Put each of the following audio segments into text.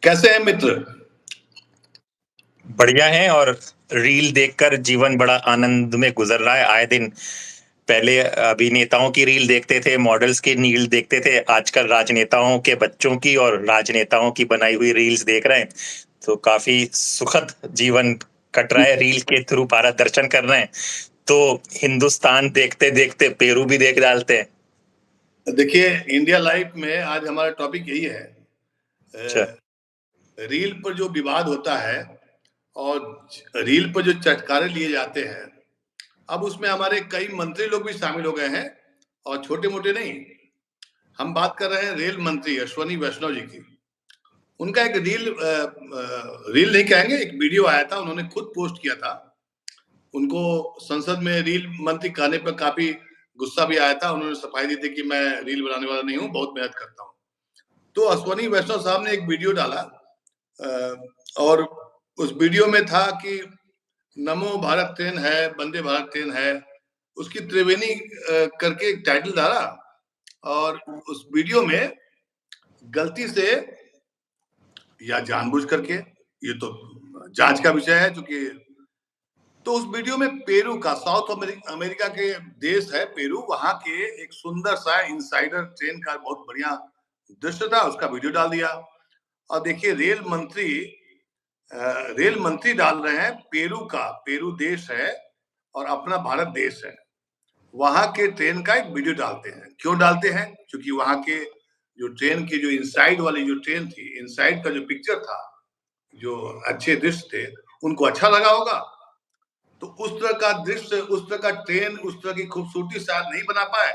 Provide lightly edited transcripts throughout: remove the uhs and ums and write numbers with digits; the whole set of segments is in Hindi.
कैसे हैं मित्र? बढ़िया है। और रील देखकर जीवन बड़ा आनंद में गुजर रहा है आए दिन। पहले अभिनेताओं की रील देखते थे, मॉडल्स की रील देखते थे, आजकल राजनेताओं के बच्चों की और राजनेताओं की बनाई हुई रील्स देख रहे हैं। तो काफी सुखद जीवन कट रहा है, रील के थ्रू भारत दर्शन कर रहे हैं। तो हिंदुस्तान देखते देखते पेरू भी देख डालते हैं। देखिए, इंडिया लाइफ में आज हमारा टॉपिक यही है। अच्छा। रील पर जो विवाद होता है और रील पर जो चटकारे लिए जाते हैं, अब उसमें हमारे कई मंत्री लोग भी शामिल हो गए हैं और छोटे मोटे नहीं। हम बात कर रहे हैं रेल मंत्री अश्वनी वैष्णव जी की। उनका एक रील नहीं कहेंगे, एक वीडियो आया था, उन्होंने खुद पोस्ट किया था। उनको संसद में रील मंत्री कहने पर काफी गुस्सा भी आया था। उन्होंने सफाई दी थी कि मैं रील बनाने वाला नहीं हूँ, बहुत मेहनत करता हूँ। तो अश्वनी वैष्णव साहब ने एक वीडियो डाला और उस वीडियो में था कि नमो भारत ट्रेन है, वंदे भारत ट्रेन है, उसकी त्रिवेणी करके एक टाइटल डाला। और उस वीडियो में गलती से या जानबूझ करके, ये तो जांच का विषय है, क्योंकि तो उस वीडियो में पेरू का, साउथ अमेरिका के देश है पेरू, वहां के एक सुंदर सा इनसाइडर ट्रेन का बहुत बढ़िया दृश्य था, उसका वीडियो डाल दिया। और देखिए, रेल मंत्री डाल रहे हैं पेरू का, पेरू देश है और अपना भारत देश है, वहां के ट्रेन का एक वीडियो डालते हैं। क्यों डालते हैं? क्योंकि वहां के जो ट्रेन की जो इनसाइड वाली जो ट्रेन थी, इनसाइड का जो पिक्चर था, जो अच्छे दृश्य थे, उनको अच्छा लगा होगा। तो उस तरह का दृश्य, उस तरह का ट्रेन, उस तरह की खूबसूरती शायद नहीं बना पाए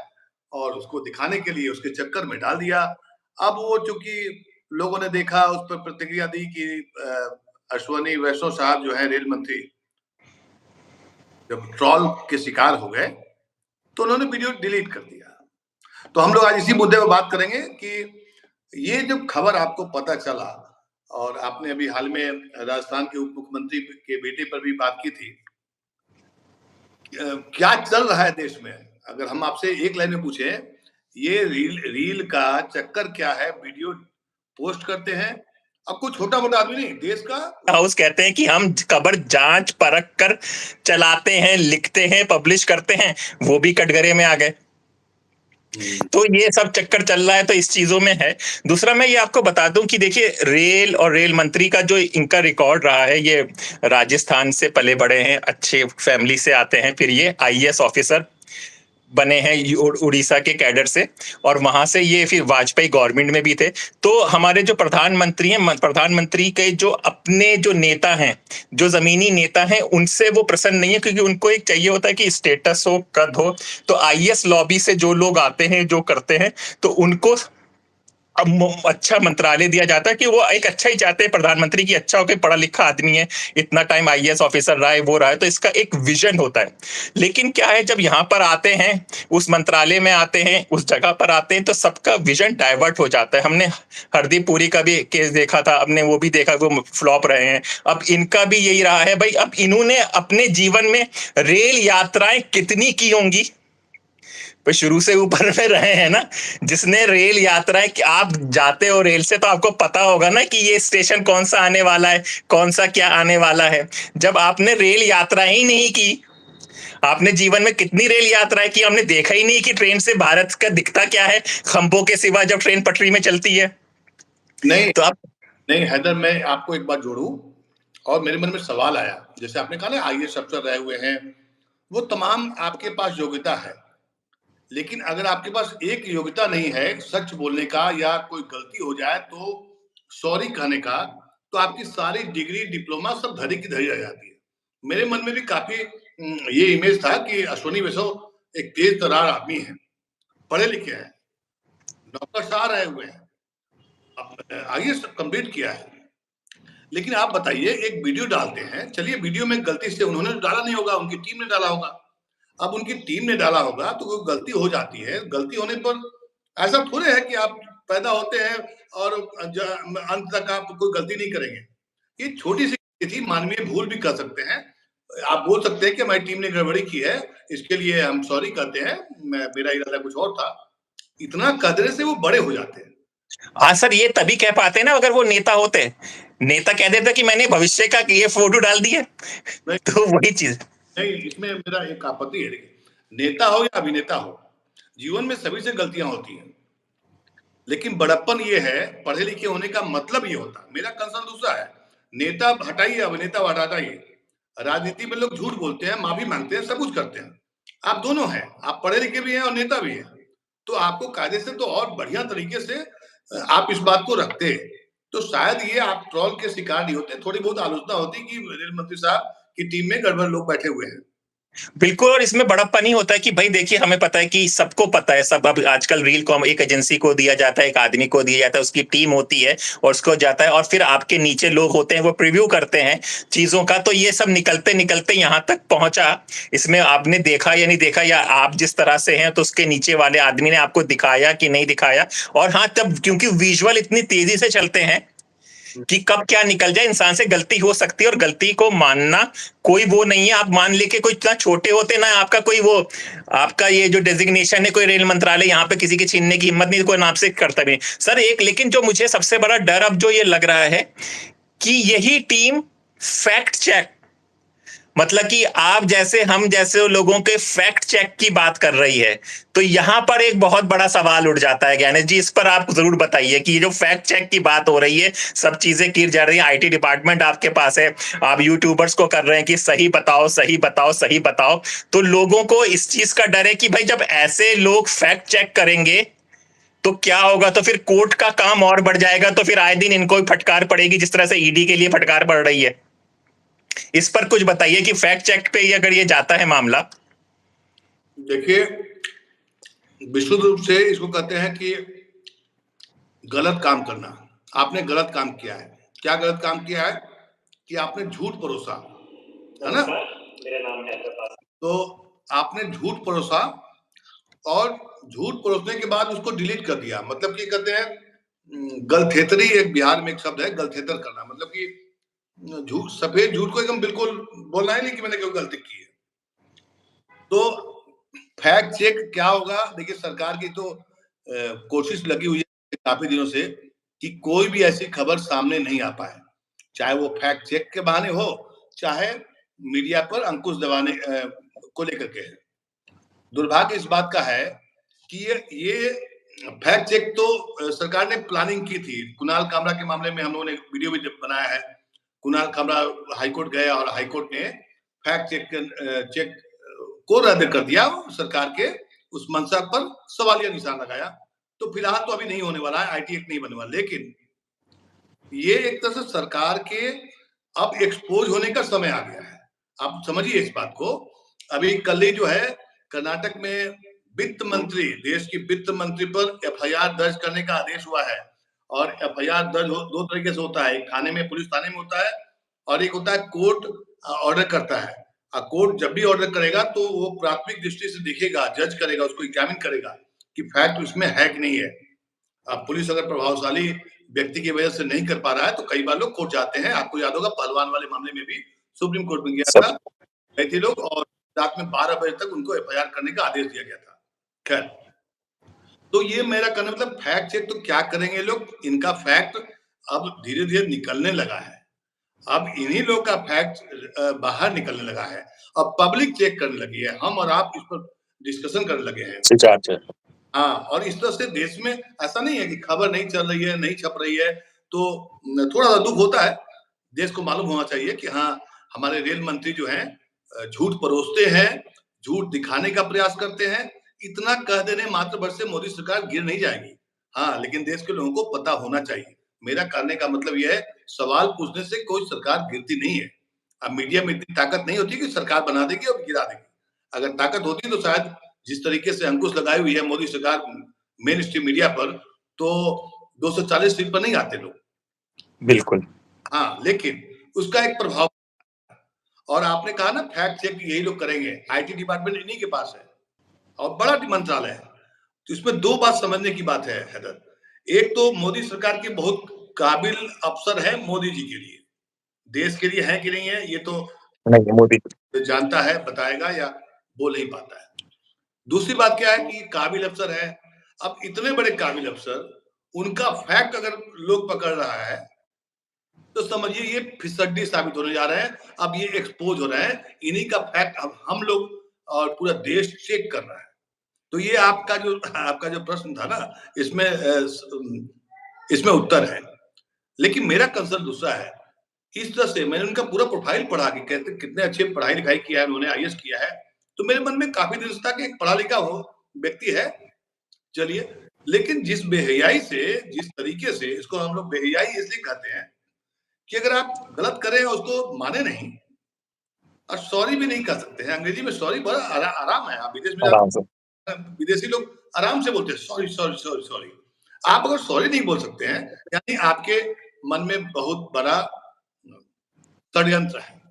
और उसको दिखाने के लिए उसके चक्कर में डाल दिया। अब वो चूंकि लोगों ने देखा, उस पर प्रतिक्रिया दी कि अश्वनी वैष्णव साहब जो है रेल मंत्री, जब ट्रोल के शिकार हो गए तो उन्होंने वीडियो डिलीट कर दिया। तो हम लोग आज इसी मुद्दे पर बात करेंगे कि ये जब खबर आपको पता चला, और आपने अभी हाल में राजस्थान के उप मुख्यमंत्री के बेटे पर भी बात की थी, क्या चल रहा है देश में? अगर हम आपसे एक लाइन में पूछे, ये रील का चक्कर क्या है? वीडियो पोस्ट करते हैं, अब कोई छोटा मोटा आदमी नहीं, देश का हाउस कहते हैं कि हम खबर जांच परख कर चलाते हैं, लिखते हैं, पब्लिश करते हैं, वो भी कटघरे में आ गए। तो ये सब चक्कर चल रहा है, तो इस चीजों में है। दूसरा मैं ये आपको बता दूं कि देखिए, रेल और रेल मंत्री का जो इनका रिकॉर्ड रहा है, ये राजस्थान से पले बड़े हैं, अच्छे फैमिली से आते हैं, फिर ये आईएएस ऑफिसर बने हैं उड़ीसा के कैडर से, और वहां से ये फिर वाजपेयी गवर्नमेंट में भी थे। तो हमारे जो प्रधानमंत्री हैं, प्रधानमंत्री के जो अपने जो नेता हैं, जो जमीनी नेता हैं, उनसे वो प्रसन्न नहीं है, क्योंकि उनको एक चाहिए होता है कि स्टेटस हो, कद हो। तो आईएएस लॉबी से जो लोग आते हैं, जो करते हैं, तो उनको अब अच्छा मंत्रालय दिया जाता है कि वो एक अच्छा ही चाहते हैं प्रधानमंत्री की, अच्छा होकर पढ़ा लिखा आदमी है, इतना टाइम आईएएस ऑफिसर रहा है, वो रहा है, तो इसका एक विजन होता है। लेकिन क्या है, जब यहाँ पर आते हैं, उस मंत्रालय में आते हैं, उस जगह पर आते हैं, तो सबका विजन डाइवर्ट हो जाता है। हमने हरदीप पुरी का भी केस देखा था, हमने वो भी देखा, वो फ्लॉप रहे हैं। अब इनका भी यही रहा है भाई। अब इन्होंने अपने जीवन में रेल यात्राएं कितनी की होंगी? तो शुरू से ऊपर में रहे हैं ना, जिसने रेल यात्राएं, आप जाते हो रेल से तो आपको पता होगा ना कि ये स्टेशन कौन सा आने वाला है, कौन सा क्या आने वाला है। जब आपने रेल यात्रा ही नहीं की, आपने जीवन में कितनी रेल यात्राएं की, हमने देखा ही नहीं कि ट्रेन से भारत का दिखता क्या है, खंभों के सिवा, जब ट्रेन पटरी में चलती है। नहीं तो आप नहीं हैदर, मैं आपको एक बात जोड़ू और मेरे मन में सवाल आया। जैसे आपने कहा ना, आईएएस अफसर रहे हुए हैं, वो तमाम आपके पास योग्यता है, लेकिन अगर आपके पास एक योग्यता नहीं है सच बोलने का, या कोई गलती हो जाए तो सॉरी कहने का, तो आपकी सारी डिग्री, डिप्लोमा सब धरी की धरी रह जाती है। मेरे मन में भी काफी ये इमेज था कि अश्वनी वैष्णव एक तेज तर्रार आदमी है, पढ़े लिखे हैं, नौकरशाह रहे हुए हैं, आईएएस कंप्लीट किया है। लेकिन आप बताइए, एक वीडियो डालते हैं, चलिए वीडियो में गलती से उन्होंने डाला नहीं होगा, उनकी टीम ने डाला होगा। अब उनकी टीम ने डाला होगा तो कोई गलती हो जाती है। गलती होने पर ऐसा थोड़े है कि आप पैदा होते हैं और अंत तक आप कोई गलती नहीं करेंगे। ये छोटी सी गलती थी, मानवीय भूल भी कर सकते हैं। आप बोल सकते हैं कि हमारी टीम ने गड़बड़ी की है, इसके लिए हम सॉरी कहते हैं, मेरा इरादा कुछ और था। इतना कदरे से वो बड़े हो जाते हैं। हाँ सर, ये तभी कह पाते हैं ना अगर वो नेता होते। नेता कह देता कि मैंने भविष्य का ये फोटो डाल दिया, नहीं तो वही चीज। नहीं, इसमें मेरा एक आपत्ति है। देखिए, नेता हो या अभिनेता हो, जीवन में सभी से गलतियां होती हैं, लेकिन बड़प्पन ये है, पढ़े लिखे होने का मतलब ये होता है। मेरा कंसर्न दूसरा है। नेता हटाइए, अभिनेता हटाइए, राजनीति में लोग झूठ बोलते हैं, माफी मांगते हैं, सब कुछ करते हैं। आप दोनों हैं, आप पढ़े लिखे भी हैं और नेता भी हैं, तो आपको कायदे से तो और बढ़िया तरीके से आप इस बात को रखते, तो शायद ये आप ट्रोल के शिकार नहीं होते। थोड़ी बहुत आलोचना होती कि रेल मंत्री साहब की टीम में गड़बड़ लोग बैठे हुए हैं। बिल्कुल, और इसमें बड़प्पन ही होता है कि भाई देखिए, हमें पता है कि सबको पता है, सब अब आजकल रील को एक एजेंसी को दिया जाता है, एक आदमी को दिया जाता है, उसकी टीम होती है और उसको जाता है, और फिर आपके नीचे लोग होते हैं, वो प्रीव्यू करते हैं चीजों का। तो ये सब निकलते निकलते यहाँ तक पहुंचा। इसमें आपने देखा या नहीं देखा, या आप जिस तरह से हैं तो उसके नीचे वाले आदमी ने आपको दिखाया कि नहीं दिखाया। और हाँ, तब क्योंकि विजुअल इतनी तेजी से चलते हैं कि कब क्या निकल जाए, इंसान से गलती हो सकती है, और गलती को मानना कोई वो नहीं है। आप मान लेके कोई इतना छोटे होते ना, आपका कोई वो, आपका ये जो डेजिग्नेशन है कोई रेल मंत्रालय, यहाँ पे किसी की छीनने की हिम्मत नहीं, कोई नाम से करता भी नहीं सर। एक लेकिन जो मुझे सबसे बड़ा डर अब जो ये लग रहा है कि यही टीम फैक्ट चेक, मतलब कि आप जैसे हम जैसे लोगों के फैक्ट चेक की बात कर रही है, तो यहां पर एक बहुत बड़ा सवाल उठ जाता है। ज्ञानेश जी, इस पर आप जरूर बताइए कि ये जो फैक्ट चेक की बात हो रही है, सब चीजें की जा रही है, आईटी डिपार्टमेंट आपके पास है, आप यूट्यूबर्स को कर रहे हैं कि सही बताओ सही बताओ सही बताओ, तो लोगों को इस चीज का डर है कि भाई जब ऐसे लोग फैक्ट चेक करेंगे तो क्या होगा, तो फिर कोर्ट का काम और बढ़ जाएगा, तो फिर आए दिन इनको भी फटकार पड़ेगी जिस तरह से ईडी के लिए फटकार पड़ रही है। इस पर कुछ बताइए कि फैक्ट चेक पे ही अगर ये जाता है मामला। देखिए, विशुद्ध रूप से इसको कहते हैं कि गलत काम करना। आपने गलत काम किया है। क्या गलत काम किया है कि आपने झूठ परोसा, है ना? मेरा नाम है प्रकाश। तो आपने झूठ परोसा, और झूठ परोसने के बाद उसको डिलीट कर दिया। मतलब कि कहते हैं गलथेतरी, एक बिहार में एक शब्द है गलथेतर करना, मतलब कि झूठ, सफेद झूठ को एकदम बिल्कुल बोलना है नहीं कि मैंने कोई गलती की है। तो फैक्ट चेक क्या होगा? देखिए, सरकार की तो कोशिश लगी हुई है काफी दिनों से कि कोई भी ऐसी खबर सामने नहीं आ पाए, चाहे वो फैक्ट चेक के बहाने हो, चाहे मीडिया पर अंकुश दबाने को लेकर के है। दुर्भाग्य इस बात का है कि ये फैक्ट चेक तो सरकार ने प्लानिंग की थी। कुणाल कामरा के मामले में हम लोगों ने वीडियो भी बनाया है। कुणाल कामरा हाईकोर्ट गए और हाईकोर्ट ने फैक्ट चेक को रद्द कर दिया। सरकार के उस मंशा पर सवालिया निशान लगाया। तो फिलहाल तो अभी नहीं होने वाला है, आईटी एक्ट नहीं बनने वाला। लेकिन ये एक तरह से सरकार के अब एक्सपोज होने का समय आ गया है। आप समझिए इस बात को। अभी कल ही जो है कर्नाटक में वित्त मंत्री, देश की वित्त मंत्री पर एफआईआर दर्ज करने का आदेश हुआ है। और एफआईआर दर्ज दो तरीके से होता है, एक थाने में, पुलिस थाने में होता है, और एक होता है कोर्ट ऑर्डर करता है। कोर्ट जब भी ऑर्डर करेगा तो वो प्राथमिक दृष्टि से देखेगा, जज करेगा, उसको एग्जामिन करेगा कि फैक्ट उसमें है कि नहीं है। अब पुलिस अगर प्रभावशाली व्यक्ति की वजह से नहीं कर पा रहा है तो कई बार लोग कोर्ट जाते हैं। आपको याद होगा पहलवान वाले मामले में भी सुप्रीम कोर्ट में गया था, गए थे लोग, और रात में 12 बजे तक उनको एफआईआर करने का आदेश दिया गया था। खैर, तो ये मेरा कहना, मतलब फैक्ट चेक तो क्या करेंगे लोग, इनका फैक्ट अब धीरे धीरे निकलने लगा है। अब इन्हीं लोग का फैक्ट बाहर निकलने लगा है। अब पब्लिक चेक करने लगी है, हम और आप इस पर डिस्कशन करने लगे हैं। हाँ, और इस तरह से देश में ऐसा नहीं है कि खबर नहीं चल रही है, नहीं छप रही है, तो थोड़ा सा दुख होता है। देश को मालूम होना चाहिए कि हाँ, हमारे रेल मंत्री जो हैं झूठ परोसते हैं, झूठ दिखाने का प्रयास करते हैं। इतना कह देने मात्र भर से मोदी सरकार गिर नहीं जाएगी। हाँ, लेकिन देश के लोगों को पता होना चाहिए। मेरा कहने का मतलब यह है, सवाल पूछने से कोई सरकार गिरती नहीं है। अब मीडिया में इतनी ताकत नहीं होती कि सरकार बना देगी और गिरा देगी। अगर ताकत होती तो शायद जिस तरीके से अंकुश लगाई हुई है मोदी सरकार मेन स्ट्रीम मीडिया पर, तो 240 सीट पर नहीं आते लोग। बिल्कुल। हाँ, लेकिन उसका एक प्रभाव, और आपने कहा ना फैक्ट चेक यही लोग करेंगे, आईटी डिपार्टमेंट इन्हीं के पास है और बड़ा मंत्रालय है। तो इसमें दो बात समझने की बात है हैदर। एक तो मोदी सरकार के बहुत काबिल अफसर है मोदी जी के लिए, देश के लिए है कि नहीं है ये तो नहीं, मोदी जानता है, बताएगा या बोल नहीं पाता है। दूसरी बात क्या है कि काबिल अफसर है। अब इतने बड़े काबिल अफसर उनका फैक्ट अगर लोग पकड़ रहा है तो समझिए ये फिसड्डी साबित होने जा रहे हैं। अब ये एक्सपोज हो रहे हैं, इन्हीं का फैक्ट अब हम लोग और पूरा देश चेक कर रहा है। तो ये आपका जो प्रश्न था ना, इसमें उत्तर है। लेकिन मेरा कंसर्न दूसरा है। इस तरह से मैंने उनका पूरा प्रोफाइल पढ़ा कि कहते कितने अच्छे पढ़ाई लिखाई किया है उन्होंने, आईएएस किया है। तो मेरे मन में काफी दिन से था कि एक पढ़ा लिखा हो व्यक्ति है, चलिए। लेकिन जिस बेहयाई से, जिस तरीके से, इसको हम लोग बेहयाई इसलिए कहते हैं कि अगर आप गलत करें उसको माने नहीं और सॉरी भी नहीं कर सकते हैं। अंग्रेजी में सॉरी बड़ा आराम है। आप विदेश में आराम से विदेशी लोग आराम से बोलते हैं सॉरी सॉरी सॉरी सॉरी। आप अगर सॉरी नहीं बोल सकते हैं, यानी आपके मन में बहुत बड़ा षड्यंत्र है,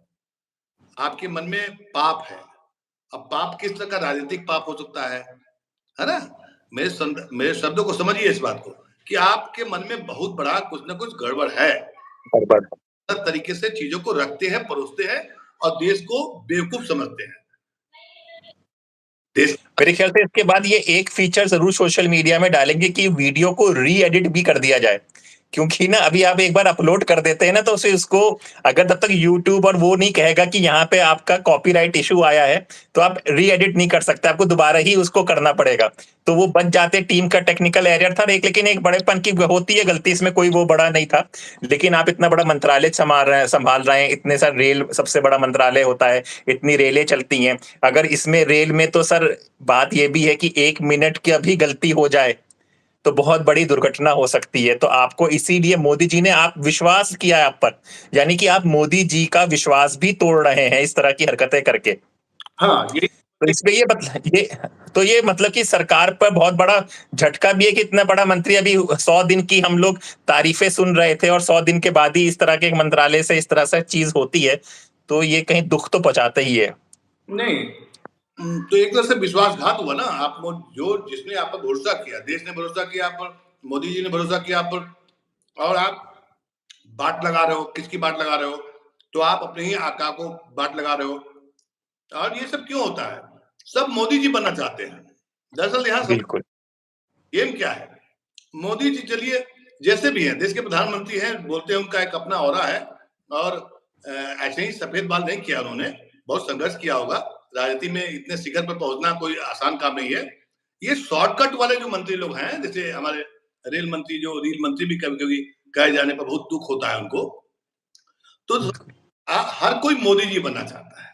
आपके मन में पाप है। अब पाप किस तरह का राजनीतिक पाप हो सकता है ना? मेरे शब्दों को समझिए इस बात को कि आपके मन में बहुत बड़ा कुछ ना कुछ गड़बड़ है, गलत तरीके से चीजों को रखते हैं, परोसते हैं और देश को बेवकूफ समझते हैं। मेरे ख्याल से इसके बाद ये एक फीचर जरूर सोशल मीडिया में डालेंगे कि वीडियो को री एडिट भी कर दिया जाए, क्योंकि ना अभी आप एक बार अपलोड कर देते हैं ना तो उसे उसको अगर तब तक यूट्यूब और वो नहीं कहेगा कि यहाँ पे आपका कॉपीराइट इशू आया है तो आप री एडिट नहीं कर सकते, आपको दोबारा ही उसको करना पड़ेगा। तो वो बच जाते, टीम का टेक्निकल एरियर था एक, लेकिन एक बड़ेपन की होती है गलती, इसमें कोई वो बड़ा नहीं था। लेकिन आप इतना बड़ा मंत्रालय संभाल रहे हैं, इतने सारे रेल सबसे बड़ा मंत्रालय होता है, इतनी रेलें चलती हैं, अगर इसमें रेल में तो सर बात ये भी है कि 1 मिनट की अभी गलती हो जाए तो बहुत बड़ी दुर्घटना हो सकती है। तो आपको इसीलिए मोदी जी ने आप विश्वास किया है आप पर, यानी कि आप मोदी जी का विश्वास भी तोड़ रहे हैं इस तरह की हरकतें करके। हाँ, तो इसमें ये मतलब कि सरकार पर बहुत बड़ा झटका भी है कि इतना बड़ा मंत्री, अभी 100 दिन की हम लोग तारीफें सुन रहे थे और 100 दिन के बाद ही इस तरह के मंत्रालय से इस तरह से चीज होती है, तो ये कहीं दुख तो पहुंचाता ही है। नहीं, तो एक तरह से विश्वासघात हुआ ना। आप जो जिसने आप पर भरोसा किया, देश ने भरोसा किया आप पर, मोदी जी ने भरोसा किया आप पर, और आप बाट लगा रहे हो। किसकी बाट लगा रहे हो? तो आप अपने ही आका को बाट लगा रहे हो। और ये सब क्यों होता है? सब मोदी जी बनना चाहते हैं। दरअसल यहाँ बिल्कुल गेम क्या है? मोदी जी चलिए जैसे भी हैं, देश के प्रधानमंत्री हैं, बोलते हैं उनका एक अपना ऑरा है और ऐसे ही सफेद बाल नहीं किया उन्होंने, बहुत संघर्ष किया होगा। राजनीति में इतने शिखर पर पहुंचना कोई आसान काम नहीं है। ये शॉर्टकट वाले जो मंत्री लोग हैं, जैसे हमारे रेल मंत्री, जो रेल मंत्री भी कभी कभी कहे जाने पर बहुत दुख होता है उनको, तो हर कोई मोदी जी बनना चाहता है।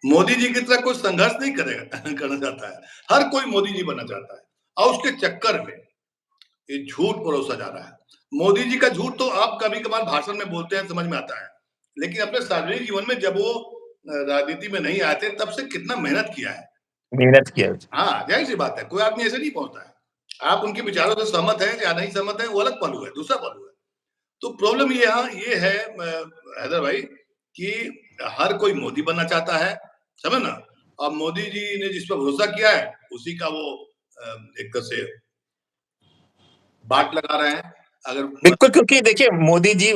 मोदी जी की तरह कोई संघर्ष नहीं करेगा करना चाहता है, हर कोई मोदी जी बनना चाहता है। और उसके चक्कर में ये झूठ परोसा जा रहा है। मोदी जी का झूठ तो आप कभी कभार भाषण में बोलते हैं, समझ में आता है, लेकिन अपने सार्वजनिक जीवन में जब वो राजनीति में नहीं आते तब से कितना मेहनत किया है। हाँ, जाहिर सी बात है, कोई आदमी ऐसे नहीं पहुंचता है। आप उनके विचारों से सहमत है या नहीं सहमत है, वो अलग पहलू है, दूसरा पहलू है। तो प्रॉब्लम ये है हैदर भाई कि हर कोई मोदी बनना चाहता है, समझ ना। और मोदी जी ने जिस पर भरोसा किया है उसी का वो एक तरह से बाट लगा रहे हैं। अगर बिल्कुल, क्योंकि देखिए मोदी जी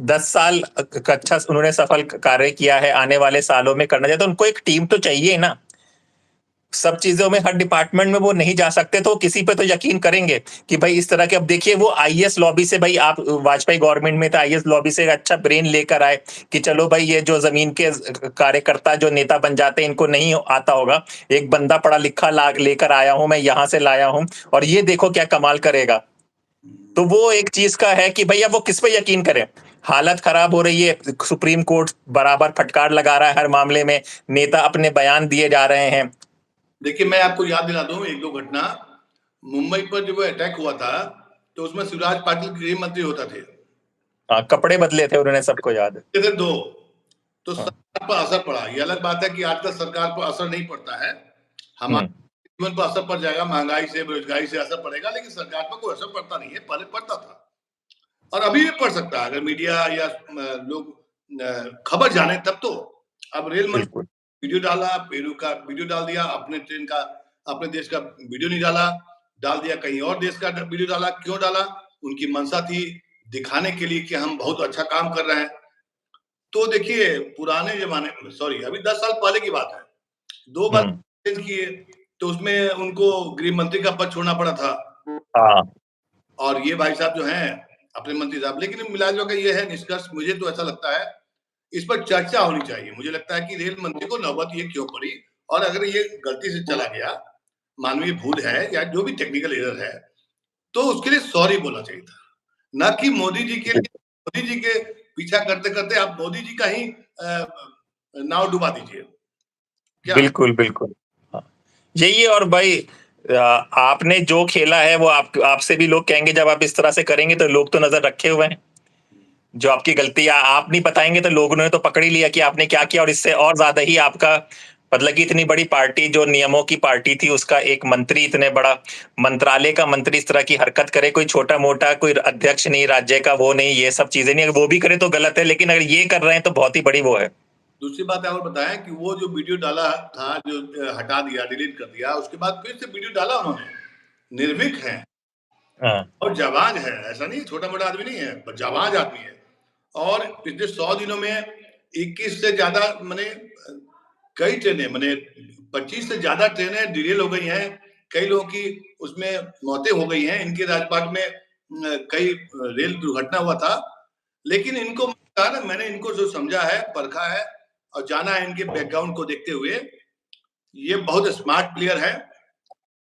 10 साल का अच्छा उन्होंने सफल कार्य किया है, आने वाले सालों में करना चाहिए, तो उनको एक टीम तो चाहिए ना। सब चीजों में हर डिपार्टमेंट में वो नहीं जा सकते, तो किसी पे तो यकीन करेंगे कि भाई इस तरह के। अब देखिए वो आईएएस लॉबी से, भाई आप वाजपेयी गवर्नमेंट में था, आईएएस लॉबी से एक अच्छा ब्रेन लेकर आए कि चलो भाई ये जो जमीन के कार्यकर्ता जो नेता बन जाते हैं इनको नहीं आता होगा, एक बंदा पढ़ा लिखा लेकर आया हूं, मैं यहां से लाया हूं और ये देखो क्या कमाल करेगा। तो वो एक चीज का है कि भैया वो किस पे यकीन करें। हालत खराब हो रही है, सुप्रीम कोर्ट बराबर फटकार लगा रहा है हर मामले में, नेता अपने बयान दिए जा रहे हैं। देखिए मैं आपको याद दिला दूं एक दो घटना। मुंबई पर जब अटैक हुआ था तो उसमें शिवराज पाटिल गृह मंत्री होता थे। कपड़े बदले थे उन्होंने, सबको याद है। थे दो, तो सरकार पर असर पड़ा। ये अलग बात है कि आजकल सरकार पर असर नहीं पड़ता है, हमारे जीवन पर असर पड़ जाएगा, महंगाई से, बेरोजगारी से असर पड़ेगा, लेकिन सरकार पर कोई असर पड़ता नहीं है। पहले पड़ता था और अभी भी पड़ सकता है अगर मीडिया या लोग खबर जाने तब तो। अब रेल मंत्री वीडियो डाला, पेरू का वीडियो डाल दिया, अपने ट्रेन का, अपने देश का वीडियो नहीं डाला, डाल दिया कहीं और देश का वीडियो डाला। क्यों डाला? उनकी मंशा थी दिखाने के लिए कि हम बहुत अच्छा काम कर रहे हैं। तो देखिए पुराने जमाने में, सॉरी अभी 10 साल पहले की बात है, 2 बार चेंज किए तो उसमें उनको गृह मंत्री का पद छोड़ना पड़ा था। और ये भाई साहब जो हैं अपने मंत्री साहब, लेकिन मिला जुला के ये है निष्कर्ष, मुझे तो ऐसा लगता है इस पर चर्चा होनी चाहिए। मुझे लगता है कि रेल मंत्री को नौबत ये क्यों पड़ी, और अगर ये गलती से चला गया, मानवीय भूल है या जो भी टेक्निकल एरर है, तो उसके लिए सॉरी बोलना चाहिए था, ना कि मोदी जी के लिए मोदी जी के पीछा करते करते आप मोदी जी का ही नाव डुबा दीजिए। क्या बिल्कुल, बिल्कुल। हाँ, यही है। और भाई आपने जो खेला है वो आपसे भी लोग कहेंगे, जब आप इस तरह से करेंगे तो लोग तो नजर रखे हुए हैं। जो आपकी गलती आप नहीं बताएंगे तो लोगों ने तो पकड़ ही लिया कि आपने क्या किया, और इससे और ज्यादा ही आपका मतलब कि इतनी बड़ी पार्टी, जो नियमों की पार्टी थी, उसका एक मंत्री, इतने बड़ा मंत्रालय का मंत्री इस तरह की हरकत करे, कोई छोटा मोटा कोई अध्यक्ष नहीं राज्य का, वो नहीं, ये सब चीजें नहीं, अगर वो भी करे तो गलत है, लेकिन अगर ये कर रहे हैं तो बहुत ही बड़ी वो है। दूसरी बात और बताएं कि वो जो वीडियो डाला था, जो हटा दिया, डिलीट कर दिया, उसके बाद फिर से वीडियो डाला उन्होंने। निर्भीक है हाँ, और जाबाज है, ऐसा नहीं छोटा मोटा आदमी नहीं है, पर जाबाज आदमी है। और पिछले 100 दिनों में 21 से ज्यादा मैंने कई ट्रेनें, मैंने 25 से ज्यादा ट्रेनें डिरेल हो गई हैं, कई लोगों की उसमें मौतें हो गई हैं, इनके राजपाट में कई रेल दुर्घटना हुआ था। लेकिन इनको कहा ना, मैंने इनको जो समझा है, परखा है और जाना है इनके बैकग्राउंड को देखते हुए, ये बहुत स्मार्ट प्लेयर है,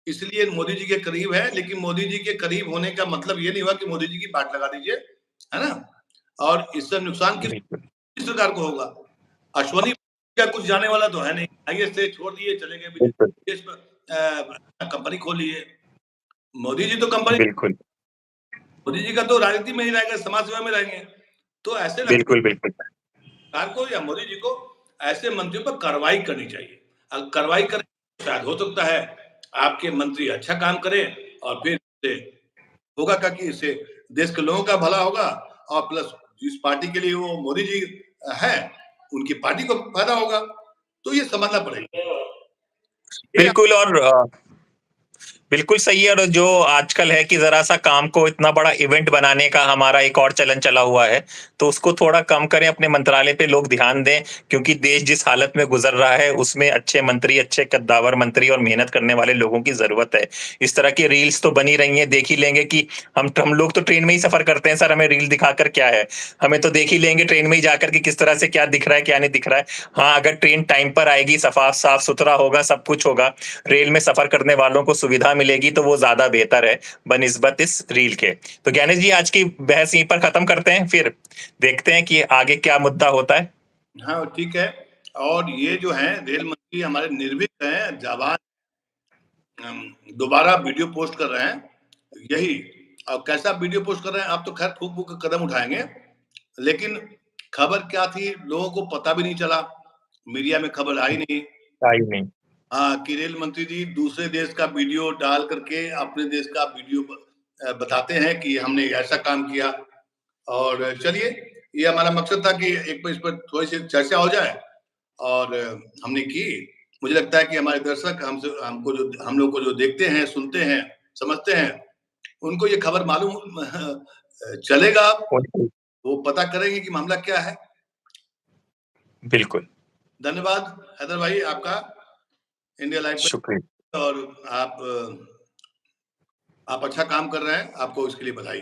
इसलिए मोदी जी के करीब है। लेकिन मोदी जी के करीब होने का मतलब ये नहीं हुआ कि मोदी जी की बाट लगा दीजिए, है ना। और इससे नुकसान किस सरकार को होगा? अश्वनी का कुछ जाने वाला तो है नहीं, आईएएस से छोड़ दिए, चले गए कंपनी खोल लिए। मोदी जी तो कंपनी, बिल्कुल, मोदी जी का तो राजनीति में ही रहेंगे, समाज सेवा में रहेंगे। तो ऐसे बिल्कुल, बिल्कुल, सरकार को या मोदी जी को ऐसे मंत्रियों पर कार्रवाई करनी चाहिए। अगर कार्रवाई करें, शायद हो सकता है आपके मंत्री अच्छा काम करें, और फिर होगा क्या कि इससे देश के लोगों का भला होगा, और प्लस जिस पार्टी के लिए वो मोदी जी है, उनकी पार्टी को फायदा होगा। तो ये समझना पड़ेगा। बिल्कुल। और बिल्कुल सही है। और जो आजकल है कि जरा सा काम को इतना बड़ा इवेंट बनाने का हमारा एक और चलन चला हुआ है, तो उसको थोड़ा कम करें, अपने मंत्रालय पे लोग ध्यान दें, क्योंकि देश जिस हालत में गुजर रहा है उसमें अच्छे मंत्री, अच्छे कद्दावर मंत्री और मेहनत करने वाले लोगों की जरूरत है। इस तरह की रील्स तो बनी रही हैं, देख ही लेंगे कि हम लोग तो ट्रेन में ही सफर करते हैं सर, हमें रील दिखाकर क्या है, हमें तो देख ही लेंगे ट्रेन में ही जाकर कि किस तरह से क्या दिख रहा है क्या नहीं दिख रहा है। हाँ, अगर ट्रेन टाइम पर आएगी, साफ सुथरा होगा, सब कुछ होगा, रेल में सफर करने वालों को सुविधा मिलेगी, तो वो ज्यादा बेहतर है बनिस्बत इस रील के। तो ज्ञानेश जी, आज की बहस यहीं पर खत्म करते हैं, फिर देखते हैं कि आगे क्या मुद्दा होता है। हाँ ठीक है। और ये जो है रेल मंत्री हमारे निर्भीक हैं, जाबाज, दोबारा वीडियो पोस्ट कर रहे हैं, यही। और कैसा वीडियो पोस्ट कर रहे हैं, आप तो खैर फूक फूक कदम उठाएंगे, लेकिन खबर क्या थी लोगों को पता भी नहीं चला, मीडिया में खबर आई नहीं। आई नहीं। हाँ, कि रेल मंत्री जी दूसरे देश का वीडियो डाल करके अपने देश का वीडियो बताते हैं कि हमने ऐसा काम किया। और चलिए, ये हमारा मकसद था कि एक इस पर थोड़ी सी चर्चा हो जाए, और हमने की। मुझे लगता है कि हमारे दर्शक हमको जो हम लोग को जो देखते हैं, सुनते हैं, समझते हैं, उनको ये खबर मालूम चलेगा, वो पता करेंगे कि मामला क्या है। बिल्कुल। धन्यवाद हैदर भाई आपका, इंडिया लाइव शुक्रिया। पर। और आप अच्छा काम कर रहे हैं, आपको इसके लिए बधाई।